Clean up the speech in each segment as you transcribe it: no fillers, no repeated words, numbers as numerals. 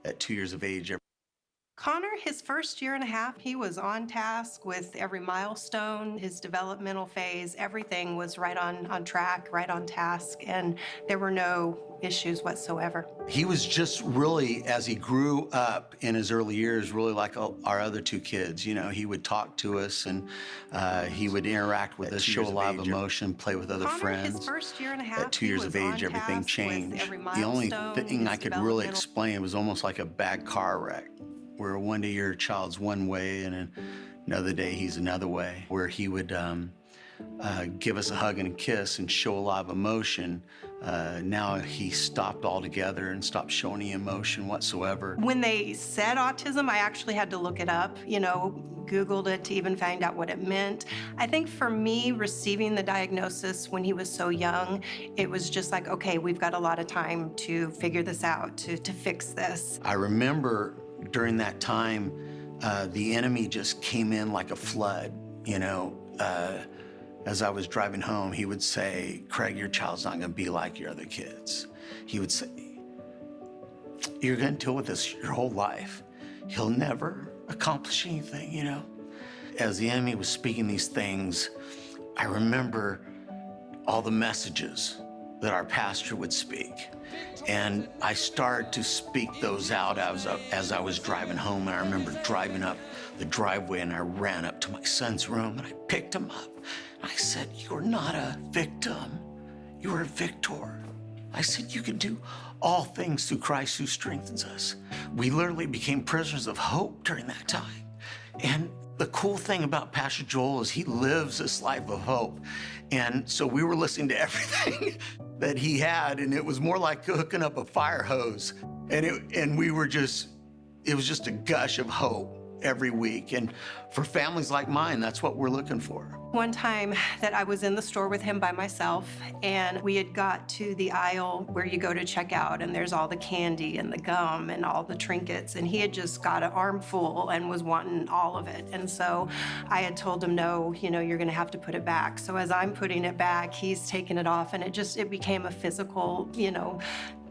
At 2 years of age. Connor, his first year and a half, he was on task with every milestone, his developmental phase, everything was right on track, right on task, and there were no issues whatsoever. He was just really, as he grew up in his early years, really like our other two kids. You know, he would talk to us and he would interact with us, show a lot of emotion, play with other friends. His first year and a half, at 2 years of age, everything changed. The only thing I could really explain was almost like a bad car wreck, where one day your child's one way and another day he's another way, where he would give us a hug and a kiss and show a lot of emotion. Now he stopped altogether and stopped showing any emotion whatsoever. When they said autism, I actually had to look it up, you know, Googled it to even find out what it meant. I think for me, receiving the diagnosis when he was so young, it was just like, okay, we've got a lot of time to figure this out, to fix this. I remember during that time, the enemy just came in like a flood, you know. As I was driving home, he would say, Craig, your child's not gonna be like your other kids. He would say, you're gonna deal with this your whole life. He'll never accomplish anything, you know. As the enemy was speaking these things, I remember all the messages that our pastor would speak. And I started to speak those out as I was driving home. And I remember driving up the driveway and I ran up to my son's room and I picked him up. And I said, you're not a victim, you're a victor. I said, you can do all things through Christ who strengthens us. We literally became prisoners of hope during that time. And the cool thing about Pastor Joel is he lives this life of hope. And so we were listening to everything that he had, and it was more like hooking up a fire hose. And we were just, it was just a gush of hope every week. And for families like mine, that's what we're looking for. One time that I was in the store with him by myself, and we had got to the aisle where you go to check out, and there's all the candy and the gum and all the trinkets, and he had just got an armful and was wanting all of it. And so I had told him, no, you know, you're gonna have to put it back. So as I'm putting it back, he's taking it off, and it became a physical, you know,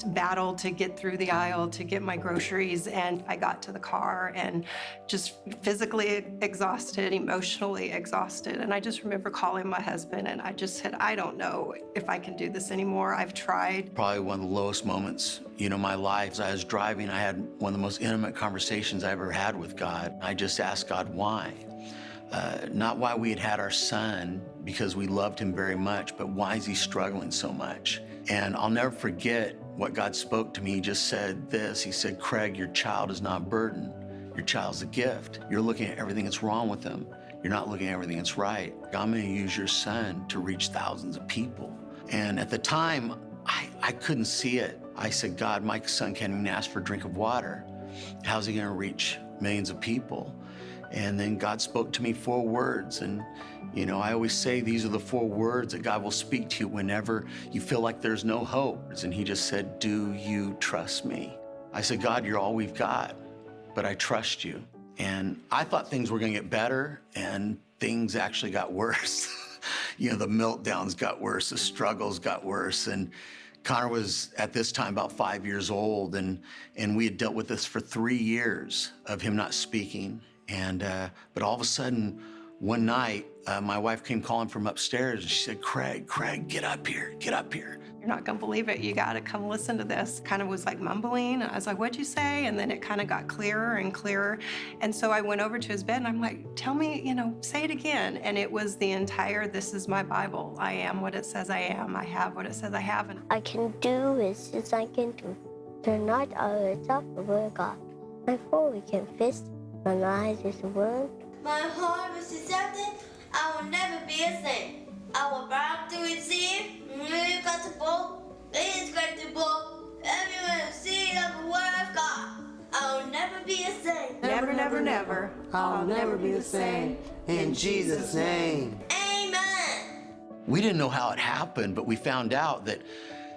battle to get through the aisle to get my groceries. And I got to the car and just physically exhausted, emotionally exhausted. And I just remember calling my husband and I just said, I don't know if I can do this anymore. I've tried. Probably one of the lowest moments, you know, my life. As I was driving, I had one of the most intimate conversations I ever had with God. I just asked God why. Not why we had our son, because we loved him very much, but why is he struggling so much? And I'll never forget what God spoke to me. He just said this. He said, Craig, your child is not a burden. Your child's a gift. You're looking at everything that's wrong with them. You're not looking at everything that's right. I'm gonna use your son to reach thousands of people. And at the time, I couldn't see it. I said, God, my son can't even ask for a drink of water. How's he gonna reach millions of people? And then God spoke to me 4 words. And, you know, I always say these are the 4 words that God will speak to you whenever you feel like there's no hope. And he just said, do you trust me? I said, God, you're all we've got, but I trust you. And I thought things were gonna get better, and things actually got worse. You know, the meltdowns got worse, the struggles got worse. And Connor was at this time about 5 years old, and we had dealt with this for 3 years of him not speaking. And, but all of a sudden, one night, my wife came calling from upstairs and she said, Craig, get up here, get up here. You're not gonna believe it, you gotta come listen to this. Kind of was like mumbling, and I was like, what'd you say? And then it kind of got clearer and clearer. And so I went over to his bed and I'm like, tell me, you know, say it again. And it was the entire, this is my Bible. I am what it says I am. I have what it says I have. And I can do as I can do. They're not our top of the word of God. Before we can fist, my eyes is the word. My heart was accepted. I will never be the same. I will bow to receive, irreconcilable, everyone will see the word of God. I will never be the same. never, never, never, I'll never be the same. In Jesus' name. Amen. We didn't know how it happened, but we found out that,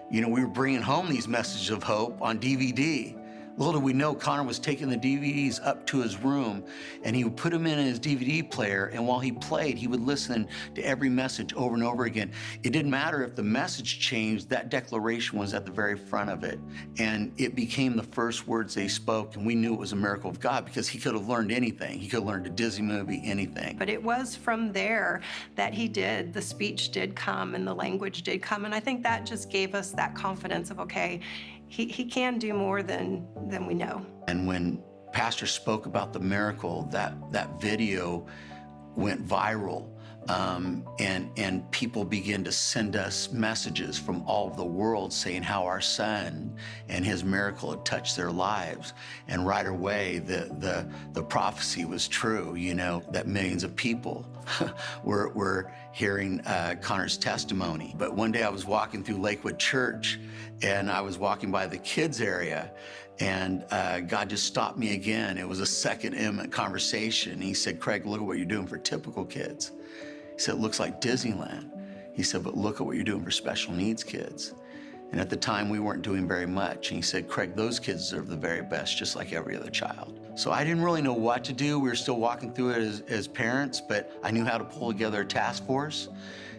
you know, we were bringing home these messages of hope on DVD. Little did we know, Connor was taking the DVDs up to his room, and he would put them in his DVD player, and while he played, he would listen to every message over and over again. It didn't matter if the message changed, that declaration was at the very front of it. And it became the first words they spoke, and we knew it was a miracle of God because he could have learned anything. He could have learned a Disney movie, anything. But it was from there that the speech did come and the language did come. And I think that just gave us that confidence of, okay, he can do more than we know. And when Pastor spoke about the miracle, that video went viral. And people began to send us messages from all over the world saying how our son and his miracle had touched their lives. And right away, the prophecy was true, you know, that millions of people were hearing Connor's testimony. But one day I was walking through Lakewood Church, and I was walking by the kids area, and God just stopped me again. It was a second intimate conversation. He said, Craig, look at what you're doing for typical kids. He said, it looks like Disneyland. He said, but look at what you're doing for special needs kids. And at the time, we weren't doing very much. And he said, Craig, those kids deserve the very best, just like every other child. So I didn't really know what to do. We were still walking through it as parents, but I knew how to pull together a task force.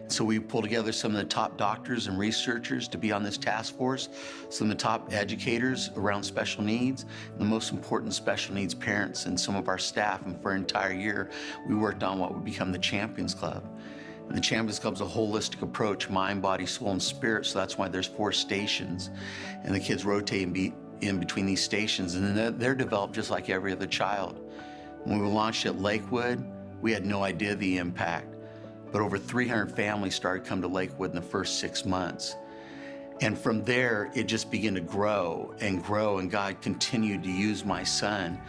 So we pulled together some of the top doctors and researchers to be on this task force, some of the top educators around special needs, and the most important special needs parents and some of our staff. And for an entire year, we worked on what would become the Champions Club. And the Champions Club is a holistic approach, mind, body, soul, and spirit. So that's why there's 4 stations. And the kids rotate in between these stations. And then they're developed just like every other child. When we launched at Lakewood, we had no idea the impact. But over 300 families started coming to Lakewood in the first 6 months. And from there, it just began to grow, and God continued to use my son.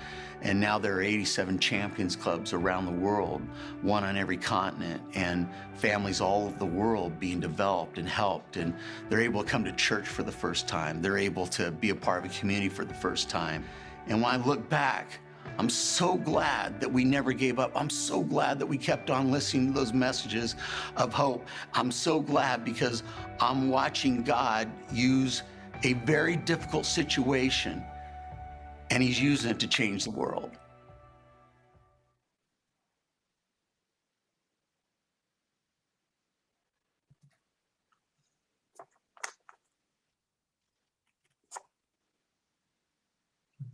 And now there are 87 Champions Clubs around the world, one on every continent, and families all over the world being developed and helped. And they're able to come to church for the first time. They're able to be a part of a community for the first time. And when I look back, I'm so glad that we never gave up. I'm so glad that we kept on listening to those messages of hope. I'm so glad because I'm watching God use a very difficult situation, and he's using it to change the world.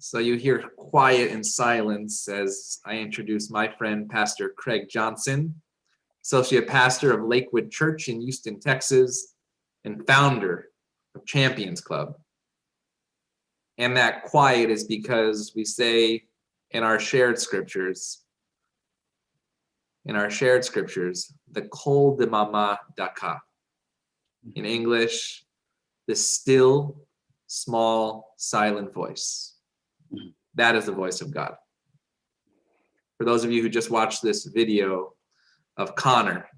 So you hear quiet and silence as I introduce my friend, Pastor Craig Johnson, Associate Pastor of Lakewood Church in Houston, Texas, and founder of Champions Club. And that quiet is because we say in our shared scriptures, the kol demama daka. In English, the still, small, silent voice. That is the voice of God. For those of you who just watched this video of Connor,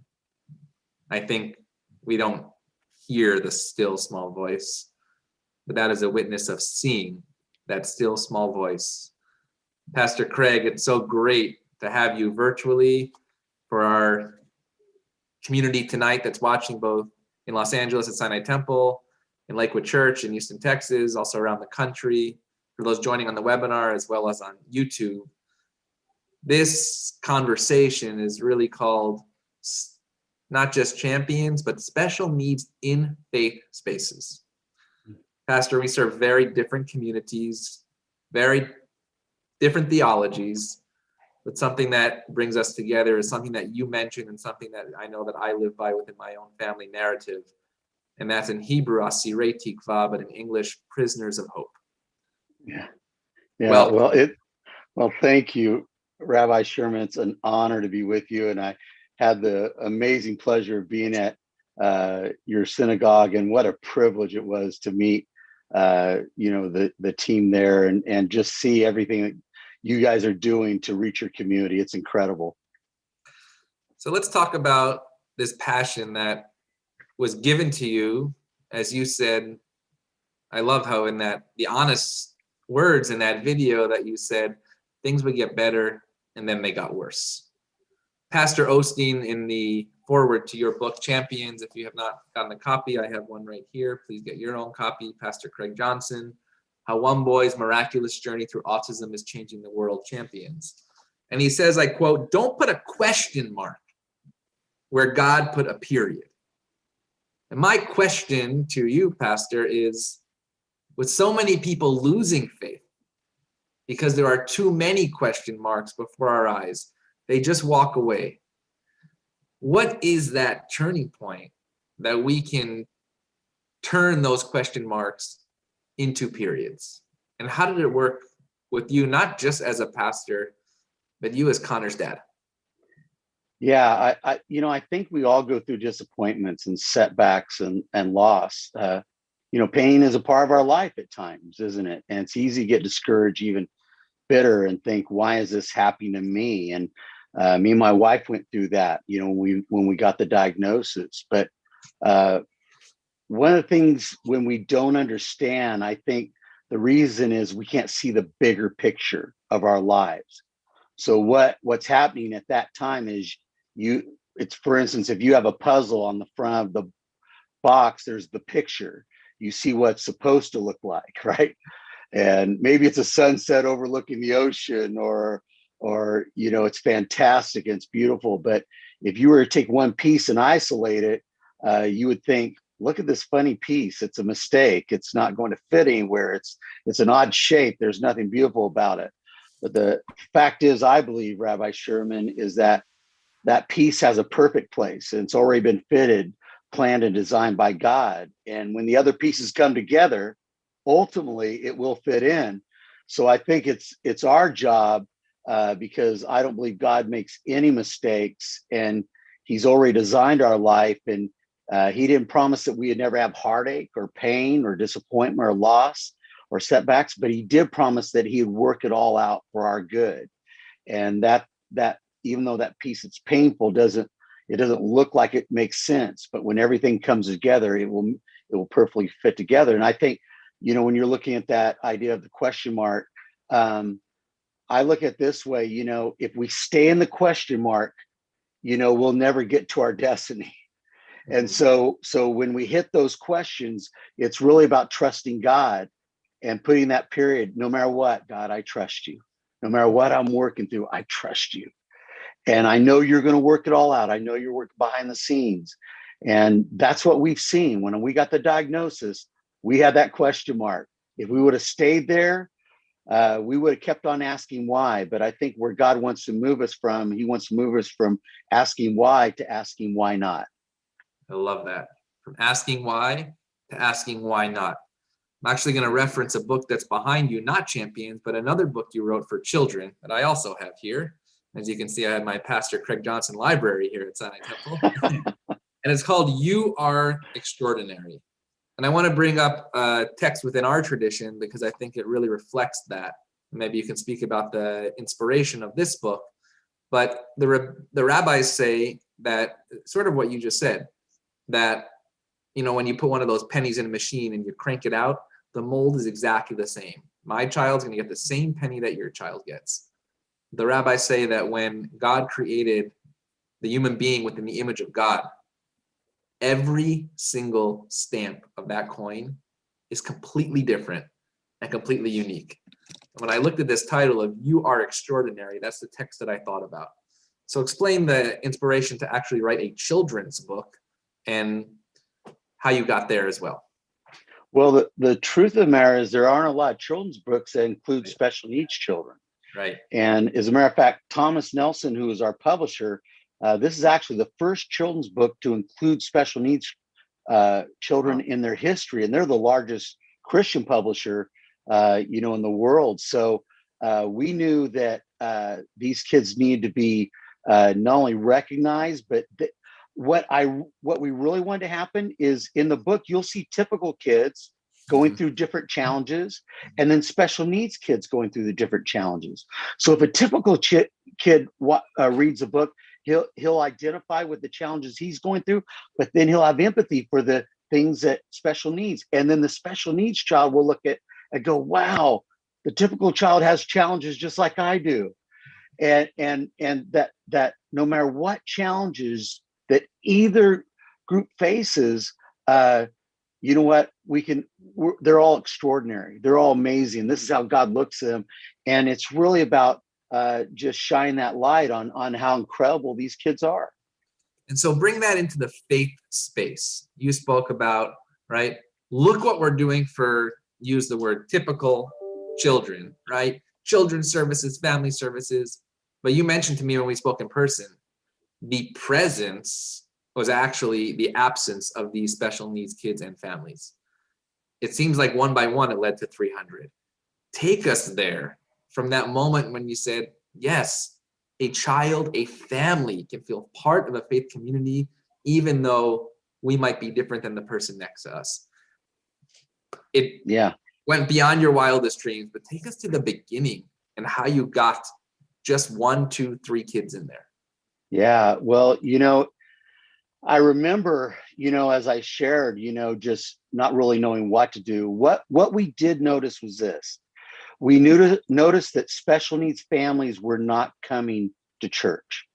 I think we don't hear the still small voice, but that is a witness of seeing that still small voice. Pastor Craig, it's so great to have you virtually for our community tonight that's watching both in Los Angeles at Sinai Temple, in Lakewood Church in Houston, Texas, also around the country, for those joining on the webinar as well as on YouTube. This conversation is really called not just Champions, but Special Needs in Faith Spaces. Pastor, we serve very different communities, very different theologies, but something that brings us together is something that you mentioned and something that I know that I live by within my own family narrative. And that's in Hebrew, Asirei Tikva, but in English, Prisoners of Hope. Yeah. Well, thank you, Rabbi Sherman. It's an honor to be with you. And I had the amazing pleasure of being at your synagogue, and what a privilege it was to meet, the team there and just see everything that you guys are doing to reach your community. It's incredible. So let's talk about this passion that was given to you. As you said, I love how in that the honest words in that video that you said things would get better and then they got worse. Pastor Osteen, in the forward to your book Champions, if you have not gotten a copy, I have one right here. Please get your own copy. Pastor Craig Johnson how one boy's miraculous journey through autism is changing the world. Champions. And he says, I quote, "Don't put a question mark where God put a period." And my question to you, Pastor, is, with so many people losing faith because there are too many question marks before our eyes, they just walk away. What is that turning point that we can turn those question marks into periods? And how did it work with you, not just as a pastor, but you as Connor's dad? Yeah, I think we all go through disappointments and setbacks and loss. Pain is a part of our life at times, isn't it? And it's easy to get discouraged, even bitter, and think, why is this happening to me? And me and my wife went through that, when we got the diagnosis. But one of the things, when we don't understand, I think the reason is we can't see the bigger picture of our lives. So what's happening at that time is it's, for instance, if you have a puzzle on the front of the box, there's the picture. You see what it's supposed to look like, right? And maybe it's a sunset overlooking the ocean, or it's fantastic and it's beautiful. But if you were to take one piece and isolate it, you would think, look at this funny piece. It's a mistake. It's not going to fit anywhere. It's an odd shape. There's nothing beautiful about it. But the fact is, I believe, Rabbi Sherman, is that piece has a perfect place, and it's already been fitted, planned, and designed by God. And when the other pieces come together, ultimately it will fit in. So I think it's our job, because I don't believe God makes any mistakes, and he's already designed our life. And he didn't promise that we would never have heartache or pain or disappointment or loss or setbacks, but he did promise that he would work it all out for our good. And that even though that piece that's painful doesn't look like it makes sense, but when everything comes together, it will perfectly fit together. And I think, when you're looking at that idea of the question mark, I look at it this way, if we stay in the question mark, we'll never get to our destiny. And so when we hit those questions, it's really about trusting God and putting that period. No matter what, God, I trust you. No matter what I'm working through, I trust you. And I know you're going to work it all out. I know you're working behind the scenes. And that's what we've seen. When we got the diagnosis, we had that question mark. If we would have stayed there, we would have kept on asking why. But I think where God wants to move us from, he wants to move us from asking why to asking why not. I love that. From asking why to asking why not. I'm actually going to reference a book that's behind you, not Champions, but another book you wrote for children that I also have here. As you can see, I have my Pastor Craig Johnson library here at Sinai Temple. And it's called You Are Extraordinary. And I want to bring up a text within our tradition because I think it really reflects that. Maybe you can speak about the inspiration of this book. But the rabbis say that, sort of what you just said, that when you put one of those pennies in a machine and you crank it out, the mold is exactly the same. My child's going to get the same penny that your child gets. The rabbis say that when God created the human being within the image of God, every single stamp of that coin is completely different and completely unique. When I looked at this title of You Are Extraordinary, that's the text that I thought about. So explain the inspiration to actually write a children's book and how you got there as well. Well, the truth of the matter is there aren't a lot of children's books that include special needs children. Right. And as a matter of fact, Thomas Nelson, who is our publisher, this is actually the first children's book to include special needs children in their history. And they're the largest Christian publisher, in the world. So we knew that these kids need to be not only recognized, but what we really wanted to happen is in the book, you'll see typical kids going through different challenges, and then special needs kids going through the different challenges. So if a typical kid reads a book, he'll identify with the challenges he's going through, but then he'll have empathy for the things that special needs. And then the special needs child will look at and go, wow, the typical child has challenges just like I do. And that no matter what challenges that either group faces, you know what, they're all extraordinary. They're all amazing. This is how God looks at them. And it's really about just shining that light on how incredible these kids are. And so bring that into the faith space. You spoke about, right? Look what we're doing for, use the word typical children, right? Children's services, family services. But you mentioned to me when we spoke in person, the presence was actually the absence of these special needs kids and families. It seems like one by one, it led to 300. Take us there from that moment when you said, yes, a child, a family can feel part of a faith community, even though we might be different than the person next to us. It went beyond your wildest dreams, but take us to the beginning and how you got just 1, 2, 3 kids in there. Yeah, well, I remember, as I shared, just not really knowing what to do. What we did notice was this. We noticed that special needs families were not coming to church,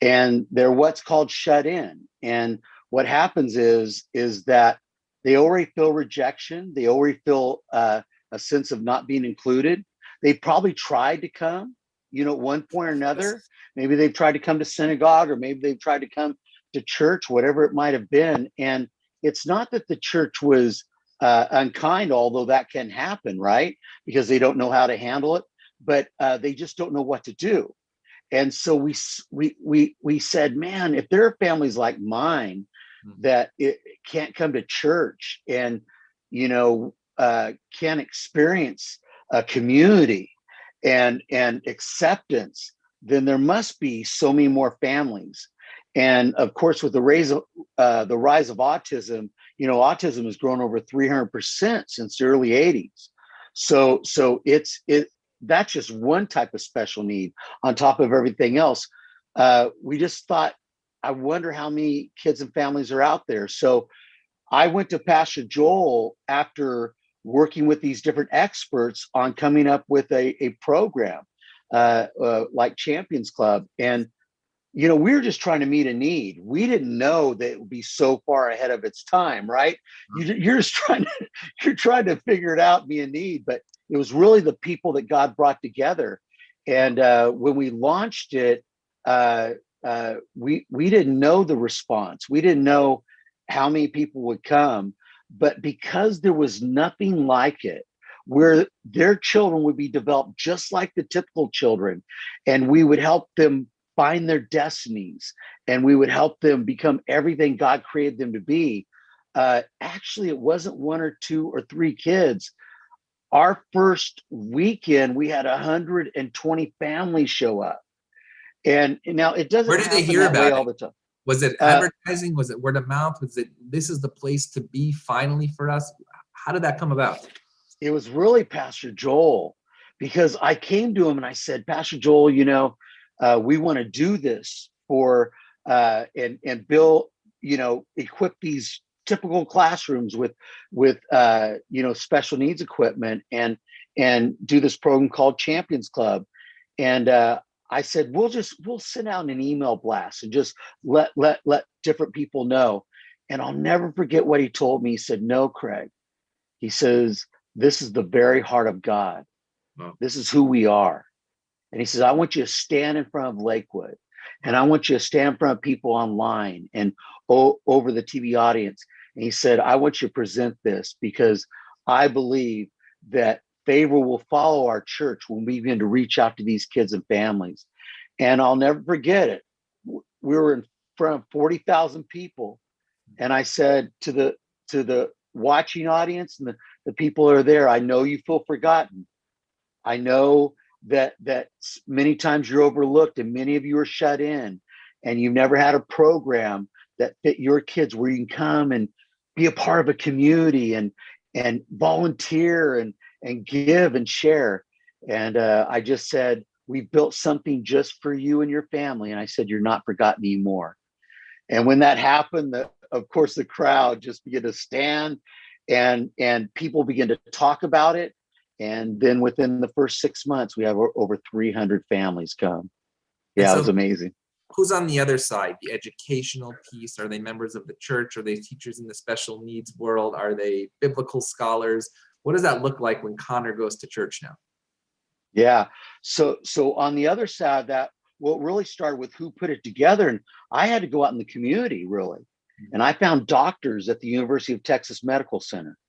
and they're what's called shut in. And what happens is that they already feel rejection. They already feel a sense of not being included. They probably tried to come, at one point or another. Maybe they've tried to come to synagogue, or maybe they've tried to come to church, whatever it might have been. And it's not that the church was unkind, although that can happen, right? Because they don't know how to handle it, but they just don't know what to do. And so we said, man, if there are families like mine that it can't come to church and, can't experience a community and acceptance, then there must be so many more families. And of course, with the rise of autism, autism has grown over 300% since the early 80s. So that's just one type of special need on top of everything else. We just thought, I wonder how many kids and families are out there. So I went to Pastor Joel after working with these different experts on coming up with a program like Champions Club. And we were just trying to meet a need. We didn't know that it would be so far ahead of its time, right? You're just trying to figure it out, be a need. But it was really the people that God brought together. And when we launched it, we didn't know the response. We didn't know how many people would come. But because there was nothing like it, where their children would be developed just like the typical children, and we would help them find their destinies, and we would help them become everything God created them to be. Actually, it wasn't 1 or 2 or 3 kids. Our first weekend, we had 120 families show up. And now it doesn't happen that way all the time. Where did they hear about it? Was it advertising? Was it word of mouth? Was it, this is the place to be finally for us? How did that come about? It was really Pastor Joel, because I came to him and I said, Pastor Joel, we want to do this for and build, equip these typical classrooms with special needs equipment and do this program called Champions Club. And I said, we'll send out an email blast and just let different people know. And I'll never forget what he told me. He said, no, Craig. He says, this is the very heart of God. Wow. This is who we are. And he says, I want you to stand in front of Lakewood, and I want you to stand in front of people online and over the TV audience. And he said, I want you to present this, because I believe that favor will follow our church when we begin to reach out to these kids and families. And I'll never forget it. We were in front of 40,000 people. And I said to the watching audience and the people that are there, I know you feel forgotten. I know that many times you're overlooked, and many of you are shut in, and you've never had a program that fit your kids where you can come and be a part of a community and volunteer and give and share. And I just said, we built something just for you and your family. And I said, you're not forgotten anymore. And when that happened, of course, the crowd just began to stand, and people began to talk about it. And then within the first 6 months, we have over 300 families come. Yeah, so, it was amazing. who's on the other side, the educational piece? Are they members of the church? Are they teachers in the special needs world? Are they biblical scholars? What does that look like when Connor goes to church now? Yeah. So on the other side of that, what really started with who put it together, and I had to go out in the community really. And I found doctors at the University of Texas Medical Center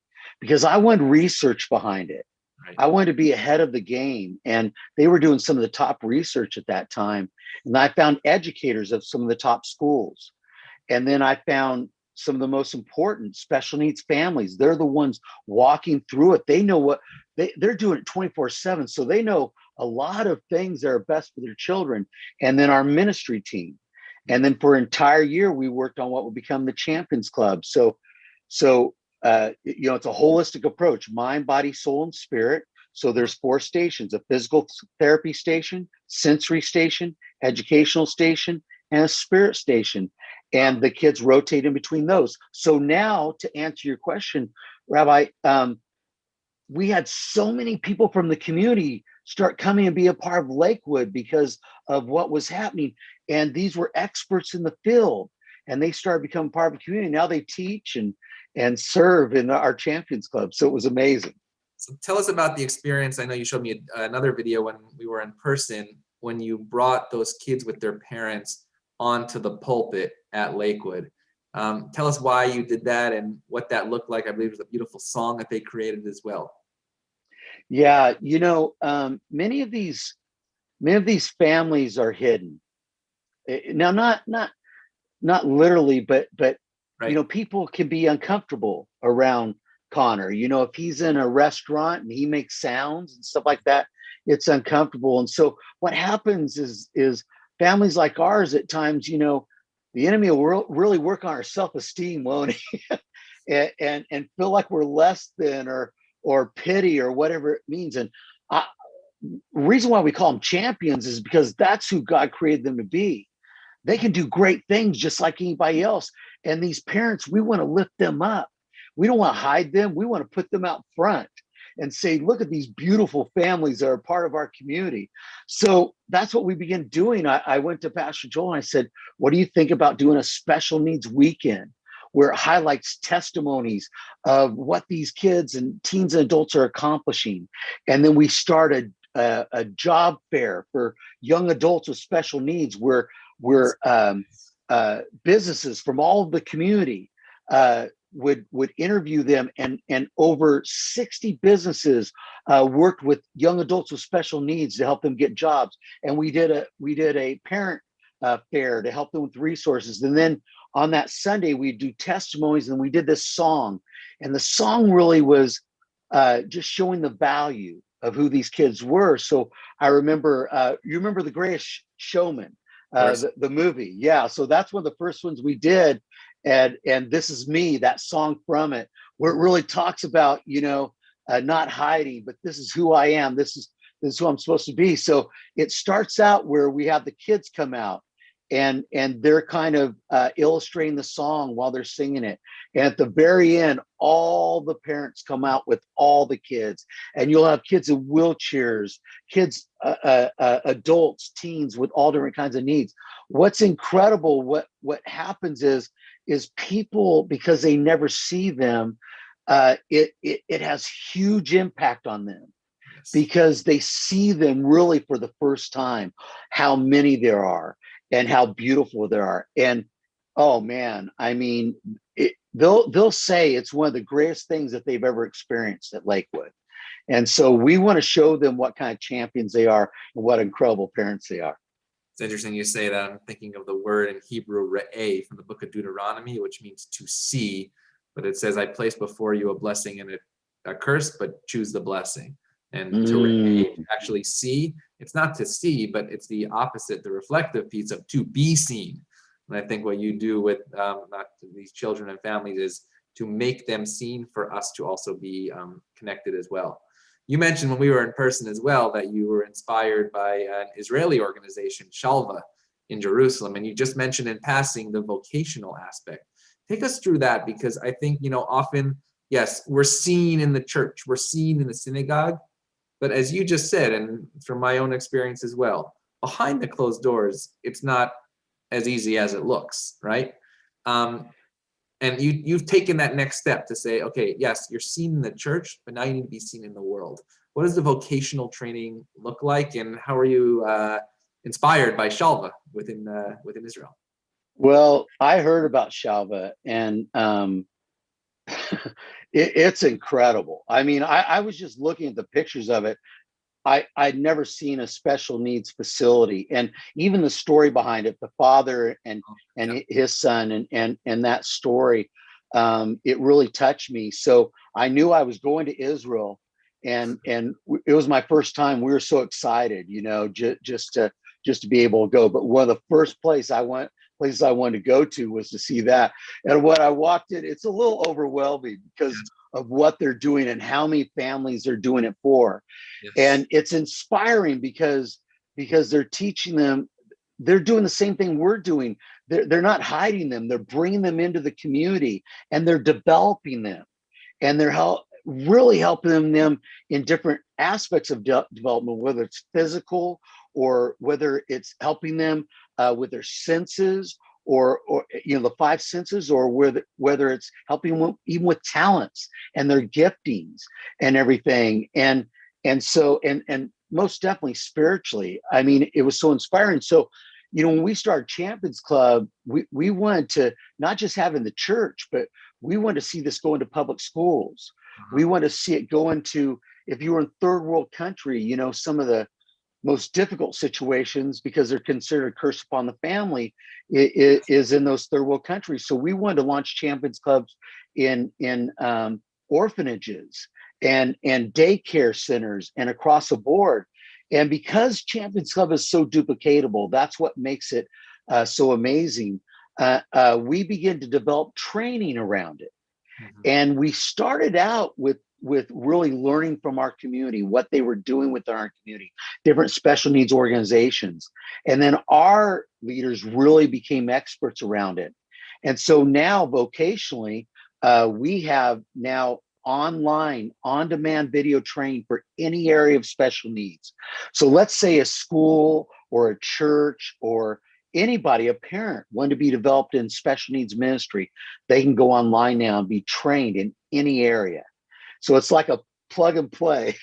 because I wanted research behind it. Right. I wanted to be ahead of the game. And they were doing some of the top research at that time. And I found educators of some of the top schools. And then I found some of the most important special needs families. They're the ones walking through it. They know what they're doing it 24/7. So they know a lot of things that are best for their children. And then our ministry team. And then for an entire year, we worked on what would become the Champions Club. So it's a holistic approach: mind, body, soul, and spirit. So there's 4 stations: a physical therapy station, sensory station, educational station, and a spirit station. And the kids rotate in between those. So now, to answer your question, Rabbi, we had so many people from the community start coming and be a part of Lakewood because of what was happening. And these were experts in the field, and they started becoming part of the community. Now they teach and serve in our Champions Club. So it was amazing. So tell us about the experience. I know you showed me another video when we were in person, when you brought those kids with their parents onto the pulpit at Lakewood. Tell us why you did that and what that looked like. I believe it was a beautiful song that they created as well. Yeah, many of these families are hidden. Now, not literally, but Right. people can be uncomfortable around Connor. If he's in a restaurant and he makes sounds and stuff like that, it's uncomfortable. And so what happens is families like ours at times, the enemy will really work on our self-esteem, won't he? and feel like we're less than or pity or whatever it means. And reason why we call them champions is because that's who God created them to be. They can do great things just like anybody else. And these parents, we want to lift them up. We don't want to hide them. We want to put them out front and say, look at these beautiful families that are part of our community. So that's what we began doing. I went to Pastor Joel and I said, what do you think about doing a special needs weekend where it highlights testimonies of what these kids and teens and adults are accomplishing? And then we started a job fair for young adults with special needs where businesses from all of the community would interview them, and over 60 businesses worked with young adults with special needs to help them get jobs. And we did a parent fair to help them with resources. And then on that Sunday, we do testimonies, and we did this song. And the song really was just showing the value of who these kids were. So I remember, you remember The Greatest Showman, the movie. Yeah. So that's one of the first ones we did. And This Is Me, that song from it, where it really talks about, not hiding, but this is who I am. This is who I'm supposed to be. So it starts out where we have the kids come out and they're kind of illustrating the song while they're singing it. And at the very end, all the parents come out with all the kids, and you'll have kids in wheelchairs, kids, adults, teens with all different kinds of needs. What's incredible, what happens is people, because they never see them, it has huge impact on them. Yes. Because they see them really for the first time, how many there are and how beautiful there are. And oh man, I mean, they'll say it's one of the greatest things that they've ever experienced at Lakewood. And so we want to show them what kind of champions they are and what incredible parents they are. It's interesting you say that. I'm thinking of the word in Hebrew, re'eh, from the book of Deuteronomy, which means to see. But it says, I place before you a blessing and a curse, but choose the blessing. And to re'eh, to actually see, it's not to see, but it's the opposite, the reflective piece of to be seen. And I think what you do with these children and families is to make them seen for us to also be connected as well. You mentioned when we were in person as well that you were inspired by an Israeli organization, Shalva, in Jerusalem, and you just mentioned in passing the vocational aspect. Take us through that, because I think, often, yes, we're seen in the church, we're seen in the synagogue, but as you just said, and from my own experience as well, behind the closed doors, it's not as easy as it looks, right? And you've taken that next step to say, okay, yes, you're seen in the church, but now you need to be seen in the world. What does the vocational training look like, and how are you inspired by Shalva within Israel? Well, I heard about Shalva, and it's incredible. I mean, I was just looking at the pictures of it. I'd never seen a special needs facility, and even the story behind it, the father and his son, and that story, it really touched me. So I knew I was going to Israel, and it was my first time. We were so excited, you know, just to be able to go. But one of the first places I wanted to go to was to see that. And when I walked in, it's a little overwhelming because of what they're doing and how many families they're doing it for. Yes. And it's inspiring because they're teaching them, they're doing the same thing we're doing. They're not hiding them. They're bringing them into the community, and they're developing them, and they're really helping them in different aspects of development, whether it's physical or whether it's helping them with their senses, or you know, the five senses, or whether it's helping them even with talents and their giftings and everything, and so most definitely spiritually. I mean, it was so inspiring. So, you know, when we started Champions Club, we wanted to not just have in the church, but we wanted to see this go into public schools. We want to see it go into, if you were in third world country, you know, some of the most difficult situations, because they're considered a curse upon the family, is in those third world countries. So we wanted to launch Champions Clubs in orphanages and daycare centers and across the board. And because Champions Club is so duplicatable, that's what makes it so amazing. We began to develop training around it. And we started out with really learning from our community, what they were doing within our community, different special needs organizations. And then our leaders really became experts around it. And so now vocationally, we have now online, on-demand video training for any area of special needs. So let's say a school or a church or anybody, a parent, want to be developed in special needs ministry, they can go online now and be trained in any area. So it's like a plug and play,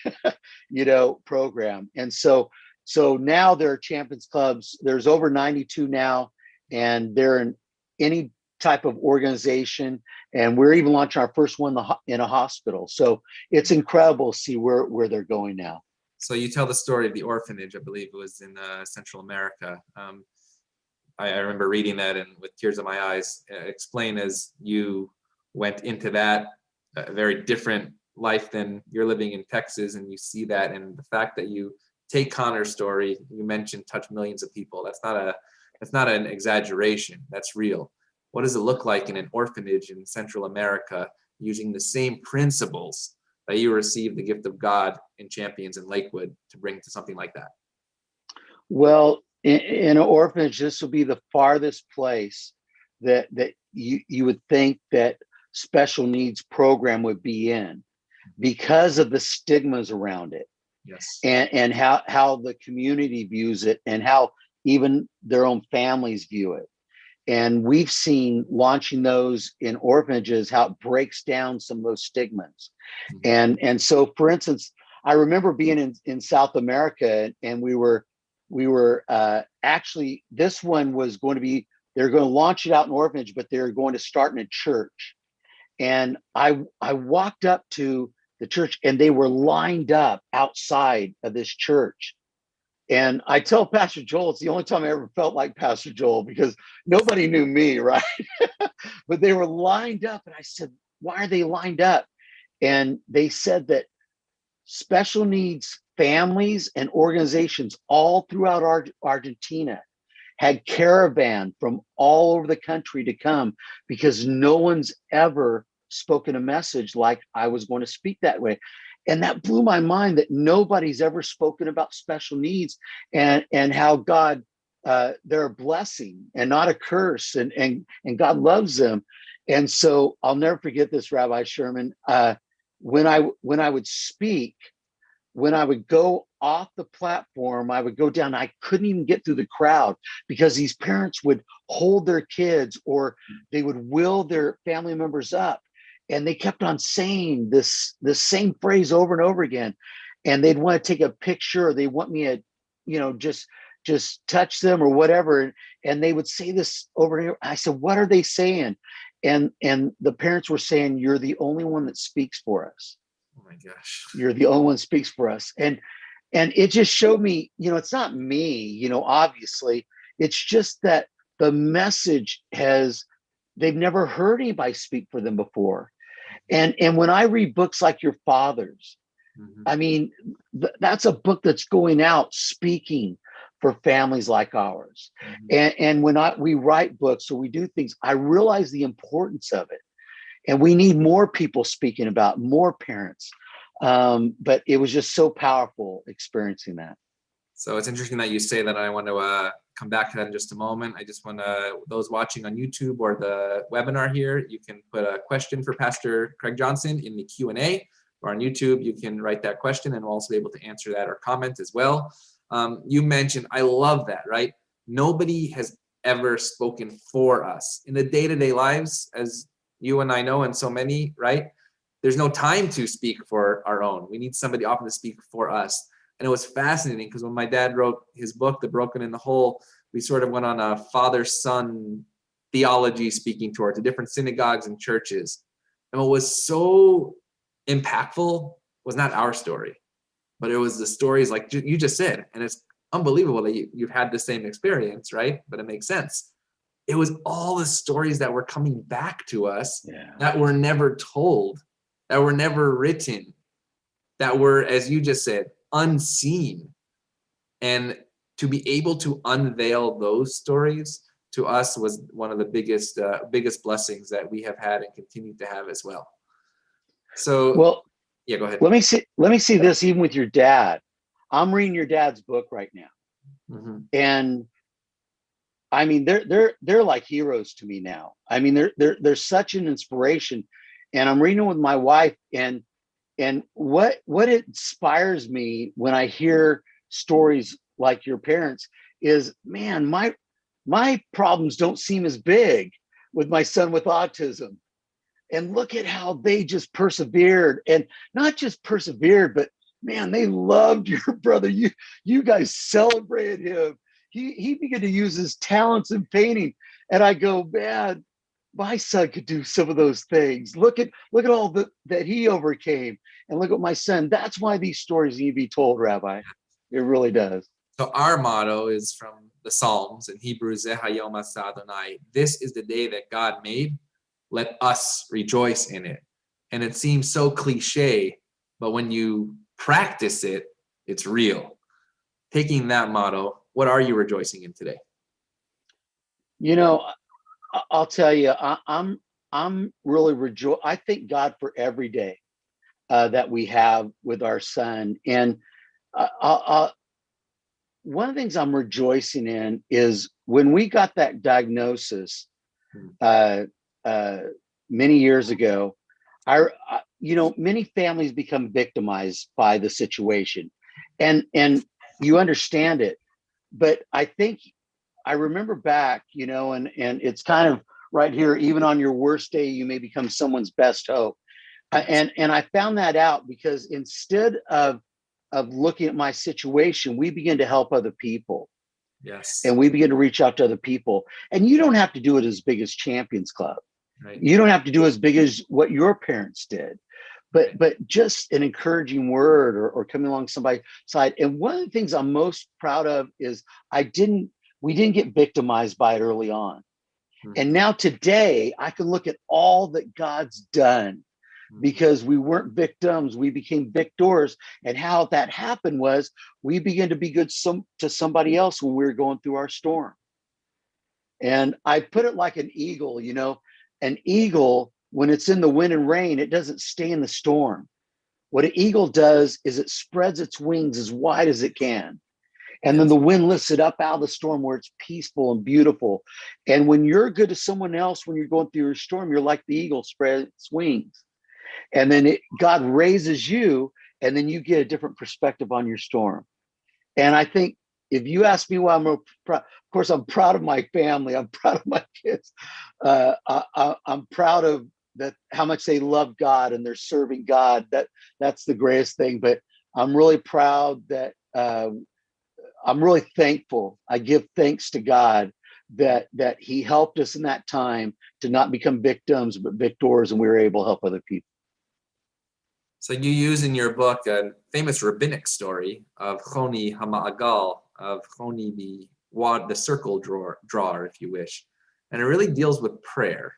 you know, program. And so now there are Champions Clubs. There's over 92 now, and they're in any type of organization. And we're even launching our first one in a hospital. So it's incredible to see where they're going now. So you tell the story of the orphanage, I believe it was in Central America. I remember reading that, and with tears in my eyes, explain as you went into that very different life than you're living in Texas, and you see that, and the fact that you take Connor's story, you mentioned touch millions of people. That's not an exaggeration. That's real. What does it look like in an orphanage in Central America using the same principles that you received the gift of God in Champions in Lakewood to bring to something like that? Well, in an orphanage, this will be the farthest place that you would think that special needs program would be in, because of the stigmas around it. Yes. And how the community views it, and how even their own families view it. And we've seen launching those in orphanages, how it breaks down some of those stigmas. And so, for instance, I remember being in South America, and we were actually, this one was going to be, they're going to launch it out in orphanage, but they're going to start in a church. And I walked up to the church, and they were lined up outside of this church. And I tell Pastor Joel, it's the only time I ever felt like Pastor Joel, because nobody knew me, right? But they were lined up, and I said, why are they lined up? And they said that special needs families and organizations all throughout Argentina had caravan from all over the country to come, because no one's ever spoken a message like I was going to speak that way. And that blew my mind, that nobody's ever spoken about special needs, and how God, they're a blessing and not a curse, and God loves them. And so I'll never forget this, Rabbi Sherman. When I would speak, when I would go off the platform, I would go down. I couldn't even get through the crowd because these parents would hold their kids or they would will their family members up. And they kept on saying this same phrase over and over again. And they'd want to take a picture, or they want me to, just touch them or whatever. And they would say this over and over. I said, what are they saying? And the parents were saying, you're the only one that speaks for us. Oh my gosh. You're the only one that speaks for us. And it just showed me, it's not me, obviously. It's just that the message they've never heard anybody speak for them before. And when I read books like Your Father's, I mean, that's a book that's going out speaking for families like ours. And when we write books or we do things, I realize the importance of it. And we need more people speaking about, more parents. But it was just so powerful experiencing that. So it's interesting that you say that. I want to come back to that in just a moment. I just want to, those watching on YouTube or the webinar here, you can put a question for Pastor Craig Johnson in the Q&A, or on YouTube, you can write that question and we'll also be able to answer that or comment as well. You mentioned, I love that, right? Nobody has ever spoken for us in the day-to-day lives, as you and I know, and so many, right? There's no time to speak for our own. We need somebody often to speak for us. And it was fascinating because when my dad wrote his book, The Broken and the Whole, we sort of went on a father-son theology speaking tour to different synagogues and churches. And what was so impactful was not our story, but it was the stories like you just said. And it's unbelievable that you've had the same experience, right? But it makes sense. It was all the stories that were coming back to us that were never told, that were never written, that were, as you just said, unseen. And to be able to unveil those stories to us was one of the biggest blessings that we have had and continue to have as well. So, well, yeah, go ahead. Let me see this even with your dad. I'm reading your dad's book right now. And I mean, they're like heroes to me now. I mean, they're such an inspiration. And I'm reading with my wife, and what inspires me when I hear stories like your parents is, man, my problems don't seem as big with my son with autism. And look at how they just persevered, and not just persevered, but man, they loved your brother. You guys celebrated him. He began to use his talents in painting. And I go, man, my son could do some of those things. Look at all that he overcame. And look at my son. That's why these stories need to be told, Rabbi. It really does. So our motto is from the Psalms in Hebrew, Zeh Hayom Aseh Adonai. This is the day that God made. Let us rejoice in it. And it seems so cliche, but when you practice it, it's real. Taking that motto, what are you rejoicing in today? You know, I'll tell you, I'm really I thank God for every day that we have with our son. And one of the things I'm rejoicing in is when we got that diagnosis many years ago, many families become victimized by the situation, and you understand it. But I think I remember back, and it's kind of right here, even on your worst day, you may become someone's best hope. And I found that out because instead of looking at my situation, we begin to help other people. Yes. And we begin to reach out to other people. And you don't have to do it as big as Champions Club. Right. You don't have to do as big as what your parents did, but just an encouraging word or coming along somebody's side. And one of the things I'm most proud of is we didn't get victimized by it early on. And now today I can look at all that God's done because we weren't victims, we became victors. And how that happened was we began to be good to somebody else when we were going through our storm. And I put it like an eagle, an eagle, when it's in the wind and rain, it doesn't stay in the storm. What an eagle does is it spreads its wings as wide as it can. And then the wind lifts it up out of the storm where it's peaceful and beautiful. And when you're good to someone else, when you're going through your storm, you're like the eagle spread its wings. And then God raises you and then you get a different perspective on your storm. And I think if you ask me why I'm proud, of course, I'm proud of my family. I'm proud of my kids. I'm proud of that, how much they love God and they're serving God. That's the greatest thing. But I'm really proud that I'm really thankful. I give thanks to God that He helped us in that time to not become victims, but victors, and we were able to help other people. So you use in your book a famous rabbinic story of Choni Hama'agal, of Choni the circle drawer, if you wish. And it really deals with prayer.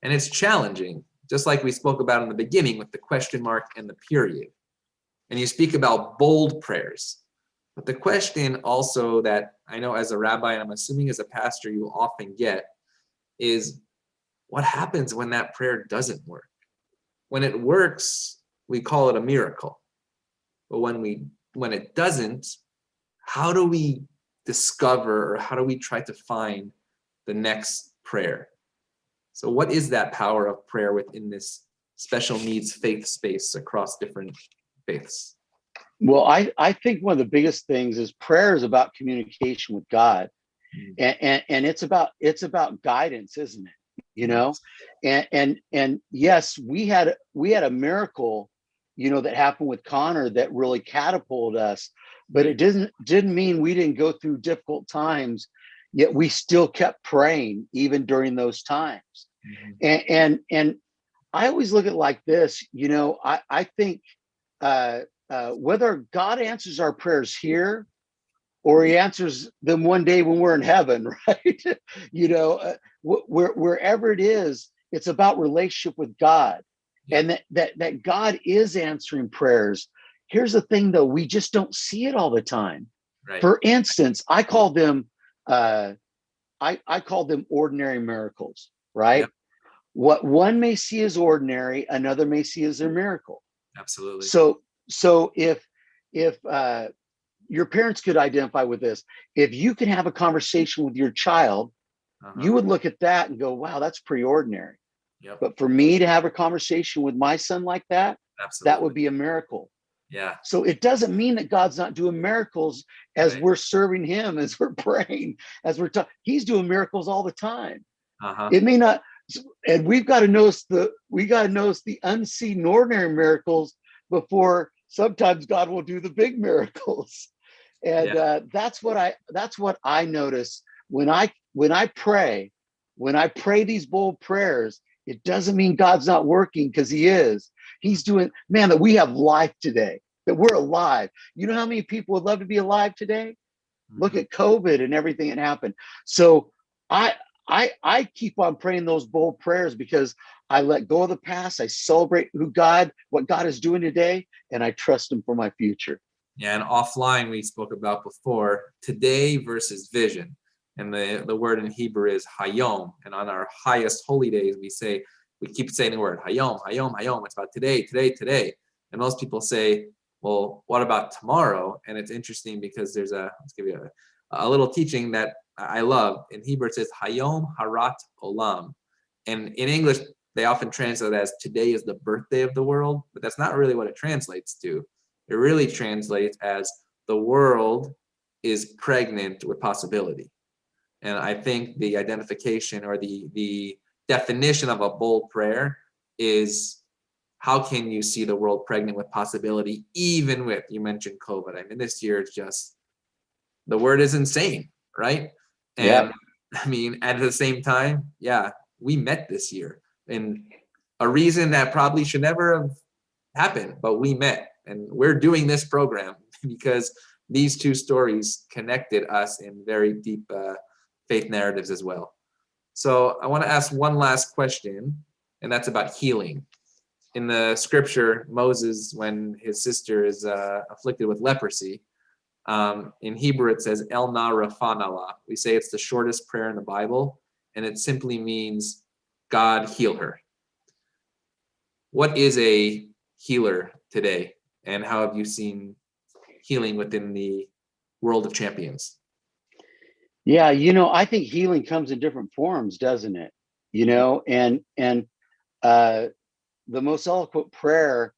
And it's challenging, just like we spoke about in the beginning with the question mark and the period. And you speak about bold prayers. But the question also that I know as a rabbi, and I'm assuming as a pastor you often get, is what happens when that prayer doesn't work? When it works, we call it a miracle. But when it doesn't, how do we discover, or how do we try to find the next prayer? So what is that power of prayer within this special needs faith space across different faiths? Well, I think one of the biggest things is prayer is about communication with God. And it's about guidance, isn't it? You know, and yes, we had a miracle, you know, that happened with Connor that really catapulted us, but it didn't mean we didn't go through difficult times, yet we still kept praying even during those times. And I always look at it like this, you know, I think whether God answers our prayers here or He answers them one day when we're in heaven, right? You know, wherever it is, it's about relationship with God, and that God is answering prayers. Here's the thing, though: we just don't see it all the time. Right. For instance, I call them ordinary miracles, right? Yep. What one may see as ordinary, another may see as a miracle. Absolutely. So if your parents could identify with this, if you can have a conversation with your child, you would look at that and go, wow, that's pretty ordinary. Yep. But for me to have a conversation with my son like that, that would be a miracle. Yeah. So it doesn't mean that God's not doing miracles as we're serving Him, as we're praying, as we're talking. He's doing miracles all the time. It may not, and we've got to notice the unseen ordinary miracles before sometimes God will do the big miracles. And that's what I notice when I pray these bold prayers. It doesn't mean God's not working, because He is. He's doing, man, that we have life today, that we're alive. You know how many people would love to be alive today? Look at COVID and everything that happened. So I keep on praying those bold prayers because I let go of the past. I celebrate what God is doing today, and I trust Him for my future. Yeah, and offline we spoke about before, today versus vision. And the word in Hebrew is hayom. And on our highest holy days, we keep saying the word hayom, hayom, hayom. It's about today, today, today. And most people say, well, what about tomorrow? And it's interesting because let's give you a little teaching that I love. In Hebrew, it says hayom harat olam. And in English, they often translate it as today is the birthday of the world, but that's not really what it translates to. It really translates as the world is pregnant with possibility. And I think the identification or the definition of a bold prayer is, how can you see the world pregnant with possibility, even with, you mentioned COVID. I mean, this year it's just, the word is insane, right? And I mean, at the same time, we met this year in a reason that probably should never have happened, but we met, and we're doing this program because these two stories connected us in very deep faith narratives as well. So I want to ask one last question, and that's about healing. In the scripture, Moses, when his sister is afflicted with leprosy, in Hebrew it says El Na Rafanala. We say it's the shortest prayer in the Bible, and it simply means God heal her. What is a healer today, and how have you seen healing within the world of champions? Yeah, I think healing comes in different forms, doesn't it? And the most eloquent prayer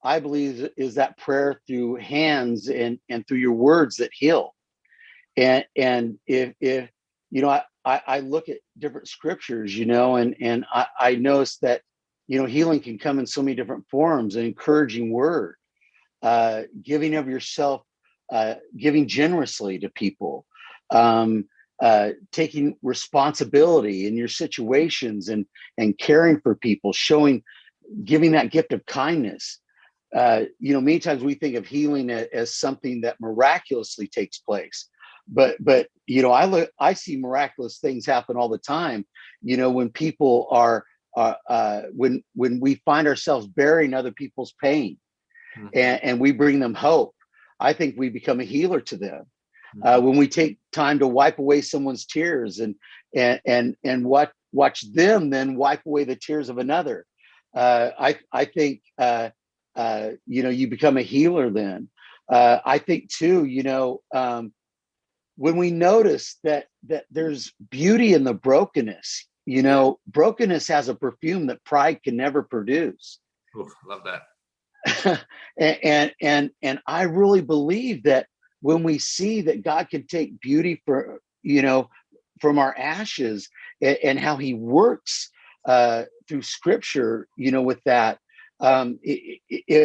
I believe is that prayer through hands and through your words that heal. And if you know, I look at different scriptures, you know, and I notice that, you know, healing can come in so many different forms. An encouraging word, giving of yourself, giving generously to people, taking responsibility in your situations and caring for people, giving that gift of kindness. You know, many times we think of healing as something that miraculously takes place, but you know, I see miraculous things happen all the time. You know, when people are when we find ourselves bearing other people's pain, and we bring them hope, I think we become a healer to them. When we take time to wipe away someone's tears and watch them then wipe away the tears of another, I think you know, you become a healer then. I think too, you know, when we notice that there's beauty in the brokenness, you know, brokenness has a perfume that pride can never produce. Oof, love that. and I really believe that when we see that God can take beauty for, you know, from our ashes, and how he works through scripture, you know, with that, and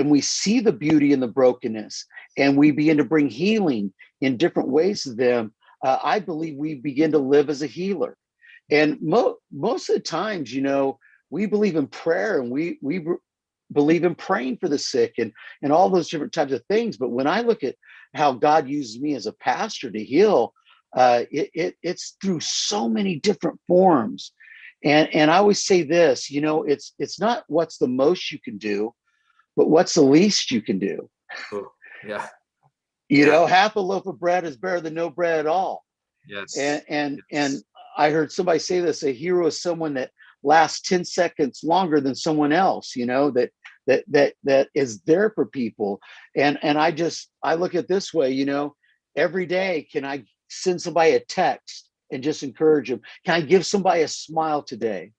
we see the beauty in the brokenness, and we begin to bring healing in different ways to them, I believe we begin to live as a healer. And most of the times, you know, we believe in prayer, and we believe in praying for the sick and all those different types of things. But when I look at how God uses me as a pastor to heal, it's through so many different forms. And I always say this, you know, it's not what's the most you can do, but what's the least you can do. Oh, yeah. You know, half a loaf of bread is better than no bread at all. Yes. And Yes. I heard somebody say this: a hero is someone that lasts 10 seconds longer than someone else, you know, that is there for people. And I look at it this way, you know, every day, can I send somebody a text and just encourage them? Can I give somebody a smile today?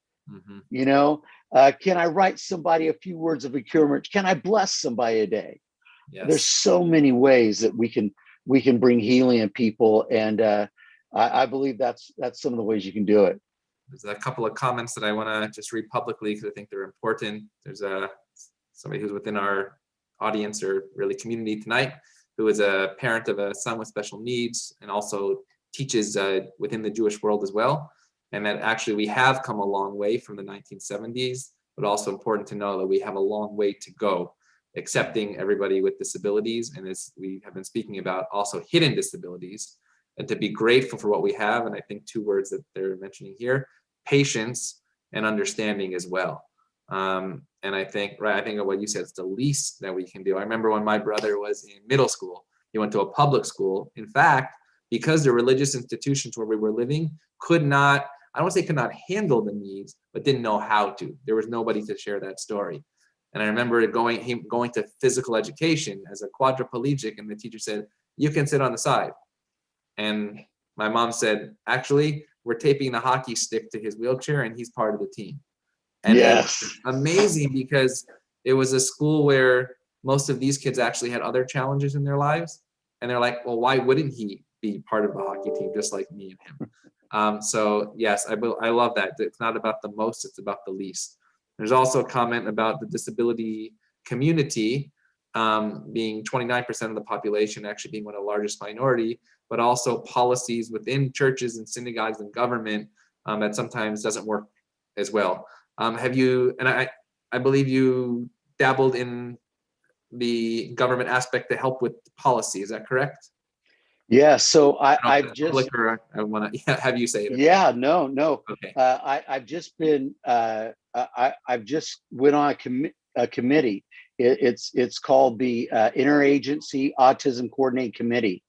You know, can I write somebody a few words of encouragement? Can I bless somebody a day? Yes. There's so many ways that we can bring healing in people, and I believe that's some of the ways you can do it. There's a couple of comments that I want to just read publicly because I think they're important. There's somebody who's within our audience or really community tonight who is a parent of a son with special needs and also teaches within the Jewish world as well. And that actually we have come a long way from the 1970s, but also important to know that we have a long way to go accepting everybody with disabilities. And as we have been speaking about, also hidden disabilities, and to be grateful for what we have. And I think two words that they're mentioning here: patience and understanding as well. And I think, right, I think of what you said, it's the least that we can do. I remember when my brother was in middle school, he went to a public school. In fact, because the religious institutions where we were living could not, I don't want to say could not handle the needs, but didn't know how to. There was nobody to share that story. And I remember going to physical education as a quadriplegic, and the teacher said, "You can sit on the side." And my mom said, "Actually, we're taping the hockey stick to his wheelchair and he's part of the team." And yes, it was amazing because it was a school where most of these kids actually had other challenges in their lives. And they're like, well, why wouldn't he be part of the hockey team just like me and him? So yes, I love that. It's not about the most, it's about the least. There's also a comment about the disability community being 29% of the population, actually being one of the largest minority, but also policies within churches and synagogues and government that sometimes doesn't work as well. Have you, and I believe you dabbled in the government aspect to help with policy, is that correct? Yeah, so I've just, I want to have you say it. yeah, no. Okay. I've just been, I've just went on a committee. It's called the Interagency Autism Coordinating Committee.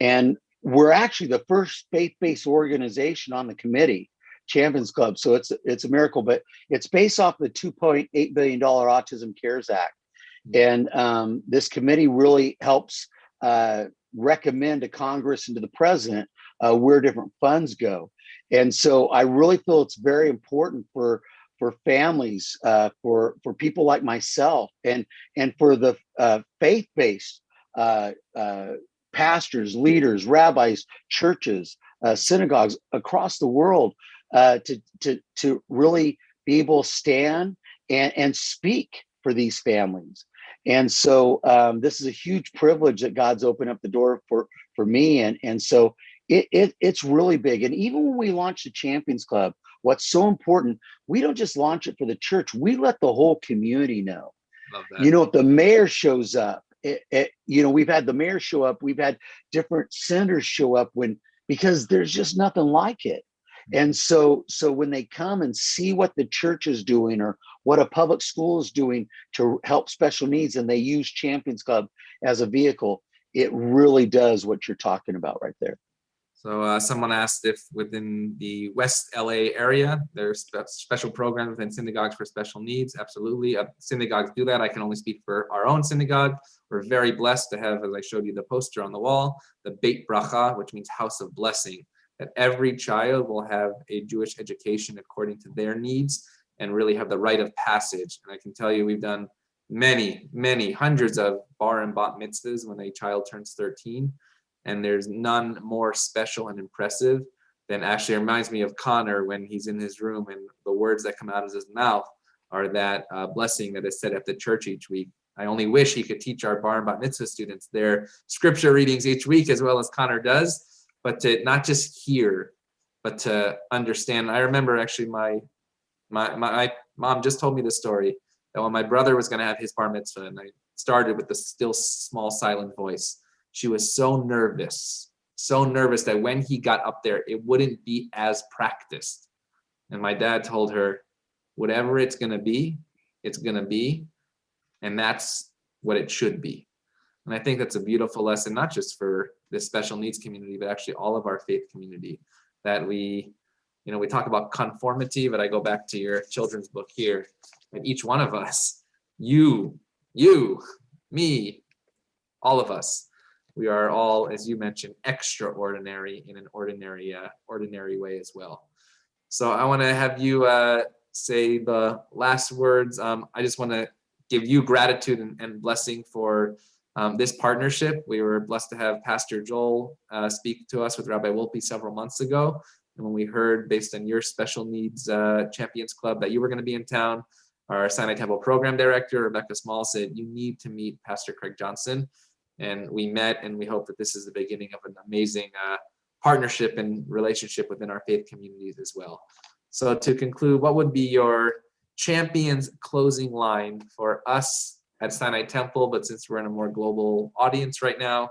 And we're actually the first faith-based organization on the committee, Champions Club. So it's a miracle, but it's based off the $2.8 billion Autism Cares Act. And this committee really helps recommend to Congress and to the president where different funds go. And so I really feel it's very important for for families, for people like myself, and for the faith-based pastors, leaders, rabbis, churches, synagogues across the world, to really be able to stand and speak for these families. And so this is a huge privilege that God's opened up the door for me. And so it's really big. And even when we launch the Champions Club, what's so important, we don't just launch it for the church, we let the whole community know. Love that. You know, if the mayor shows up, you know, we've had the mayor show up, we've had different senators show up because there's just nothing like it. And so when they come and see what the church is doing or what a public school is doing to help special needs, and they use Champions Club as a vehicle, it really does what you're talking about right there. So someone asked if within the West LA area, there's special programs within synagogues for special needs. Absolutely. Synagogues do that. I can only speak for our own synagogue. We're very blessed to have, as I showed you the poster on the wall, the Beit Bracha, which means house of blessing, that every child will have a Jewish education according to their needs and really have the rite of passage. And I can tell you, we've done many, many hundreds of bar and bat mitzvahs when a child turns 13. And there's none more special and impressive than, actually reminds me of Connor when he's in his room and the words that come out of his mouth are that blessing that is said at the church each week. I only wish he could teach our bar and bat mitzvah students their scripture readings each week as well as Connor does, but to not just hear, but to understand. I remember actually my mom just told me the story that when my brother was going to have his bar mitzvah, and I started with the still small silent voice, she was so nervous that when he got up there, it wouldn't be as practiced. And my dad told her, whatever it's going to be, it's going to be. And that's what it should be. And I think that's a beautiful lesson, not just for the special needs community, but actually all of our faith community, that we talk about conformity, but I go back to your children's book here, and each one of us, you, me, all of us, we are all, as you mentioned, extraordinary in an ordinary way as well. So I want to have you say the last words. I just want to give you gratitude and blessing for this partnership. We were blessed to have Pastor Joel speak to us with Rabbi Wolpe several months ago. And when we heard, based on your special needs Champions Club, that you were going to be in town, our Sinai Temple program director, Rebecca Small, said, you need to meet Pastor Craig Johnson. And we met, and we hope that this is the beginning of an amazing partnership and relationship within our faith communities as well. So to conclude, what would be your Champions closing line for us at Sinai Temple, but since we're in a more global audience right now,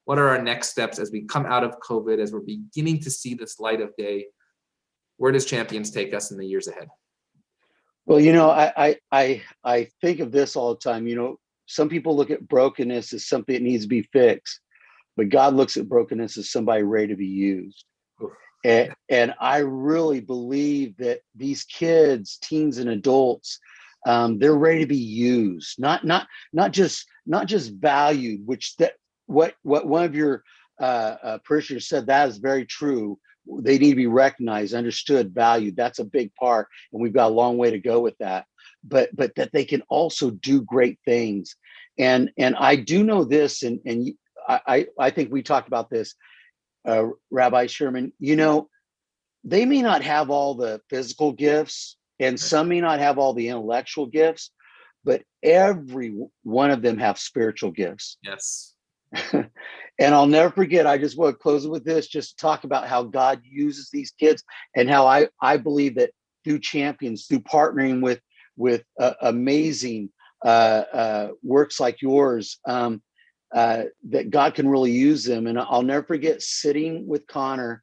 what are our next steps as we come out of COVID, as we're beginning to see this light of day? Where does Champions take us in the years ahead? Well, you know, I think of this all the time. You know, some people look at brokenness as something that needs to be fixed, but God looks at brokenness as somebody ready to be used. And I really believe that these kids, teens and adults, they're ready to be used, not just valued, which that what one of your parishioners said, that is very true. They need to be recognized, understood, valued. That's a big part, and we've got a long way to go with that. But that they can also do great things. And I do know this, and I think we talked about this, Rabbi Sherman, you know, they may not have all the physical gifts, and some may not have all the intellectual gifts, but every one of them have spiritual gifts. Yes. And I'll never forget, I just want to close with this, just talk about how God uses these kids, and how I believe that through Champions, through partnering with amazing works like yours, that God can really use them. And I'll never forget sitting with Connor.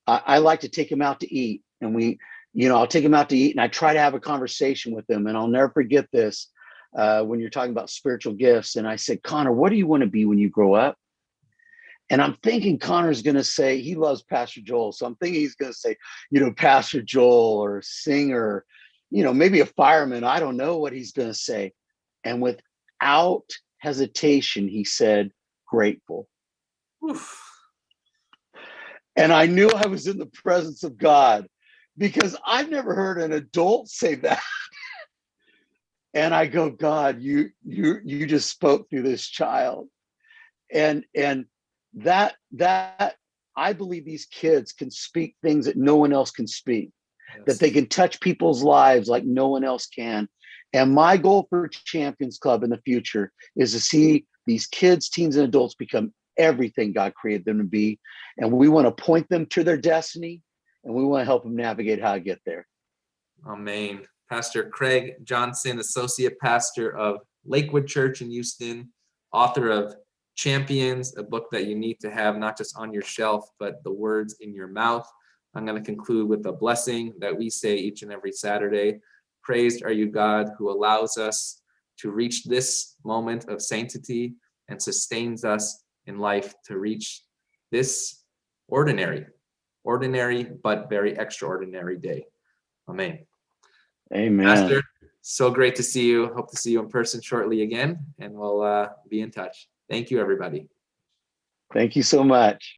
I like to take him out to eat, and I'll take him out to eat, and I try to have a conversation with him. And I'll never forget this, when you're talking about spiritual gifts. And I said, Connor, what do you want to be when you grow up? And I'm thinking Connor's going to say, he loves Pastor Joel. So I'm thinking he's going to say, Pastor Joel, or a singer, maybe a fireman. I don't know what he's going to say. And without hesitation, he said, grateful. Oof. And I knew I was in the presence of God, because I've never heard an adult say that. And I go, God, you just spoke through this child. And that I believe these kids can speak things that no one else can speak, that they can touch people's lives like no one else can. And my goal for Champions Club in the future is to see these kids, teens, and adults become everything God created them to be. And we want to point them to their destiny, and we want to help them navigate how to get there. Amen. Pastor Craig Johnson, Associate Pastor of Lakewood Church in Houston, author of Champions, a book that you need to have not just on your shelf, but the words in your mouth. I'm going to conclude with a blessing that we say each and every Saturday. Praised are you, God, who allows us to reach this moment of sanctity and sustains us in life to reach this ordinary but very extraordinary day. Amen. Amen. Pastor, so great to see you. Hope to see you in person shortly again, and we'll be in touch. Thank you, everybody. Thank you so much.